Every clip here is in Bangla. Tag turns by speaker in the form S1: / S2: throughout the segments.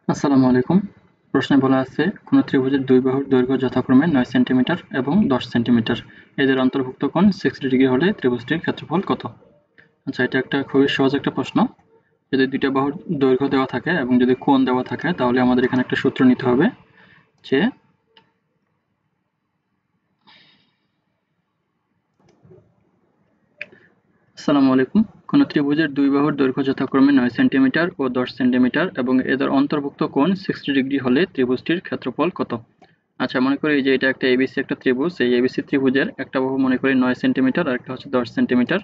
S1: আসসালামু আলাইকুম। প্রশ্নে বলা আছে কোন ত্রিভুজের দুই বাহুর দৈর্ঘ্য যথাক্রমে 9 সেন্টিমিটার এবং 10 সেন্টিমিটার। এদের অন্তর্ভুক্ত কোণ 60 ডিগ্রি হলে ত্রিভুজটির ক্ষেত্রফল কত? আচ্ছা, এটা একটা খুবই সহজ একটা প্রশ্ন। যদি দুইটা বাহুর দৈর্ঘ্য দেওয়া থাকে এবং যদি কোণ দেওয়া থাকে তাহলে আমাদের এখানে একটা সূত্র নিতে হবে যে আসসালামু আলাইকুম। কোন ত্রিভুজের দুই বাহুর দৈর্ঘ্য যথাক্রমে 9 সেন্টিমিটার ও 10 সেন্টিমিটার এবং এদের অন্তর্ভুক্ত কোণ 60 ডিগ্রি হলে ত্রিভুজটির ক্ষেত্রফল কত? আচ্ছা, মনে করি যে এটা একটা এবিসি একটা ত্রিভুজ। এই এবিসি ত্রিভুজের একটা বাহু মনে করি 9 সেন্টিমিটার আর একটা হচ্ছে 10 সেন্টিমিটার।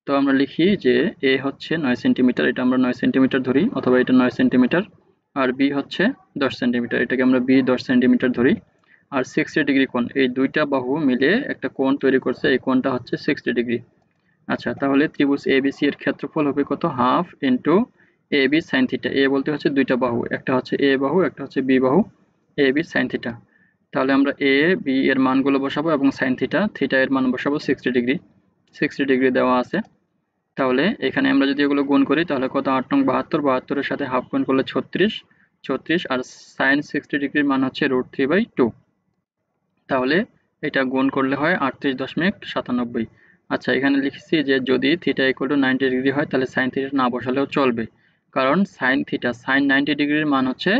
S1: তো আমরা লিখি যে এ হচ্ছে 9 সেন্টিমিটার, এটা আমরা 9 সেন্টিমিটার ধরি, অথবা এটা 9 সেন্টিমিটার। আর বি হচ্ছে 10 সেন্টিমিটার, এটাকে আমরা বি 10 সেন্টিমিটার ধরি। আর 60 ডিগ্রি কোণ, এই দুইটা বাহু মিলে একটা কোণ তৈরি করছে, এই কোণটা হচ্ছে 60 ডিগ্রি। আচ্ছা, তাহলে ত্রিভুজ এবিসি এর ক্ষেত্রফল হবে কত? Half into A B sine theta. এ বলতে হচ্ছে দুইটা বাহু, একটা হচ্ছে এ বাহু, একটা হচ্ছে বি বাহু, এ বি সাইন থিটা। তাহলে আমরা এ বি এর মানগুলো বসাবো এবং সাইন থিটা থিটা এর মান বসাবো 60 ডিগ্রি। 60 ডিগ্রি দেওয়া আছে। তাহলে এখানে আমরা যদি এগুলো গুণ করি তাহলে কত? ৮ নং ৭২, ৭২ এর সাথে হাফ গুণ করলে ৩৬, ৩৬ আর সাইন 60 ডিগ্রির মান হচ্ছে √3/2। তাহলে এটা গুণ করলে হয় ৩৮.৯৭। আচ্ছা, এখানে লিখছি যে যদি থিটা ইকুয়াল টু 90 ডিগ্রি হয় তাহলে সাইন থিটা না বসালেও চলবে, কারণ সাইন থিটা সাইন 90 ডিগ্রির মান হচ্ছে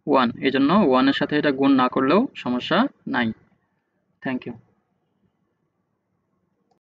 S1: 1, এই জন্য 1 এর সাথে এটা গুণ না করলেও সমস্যা নাই। Thank you.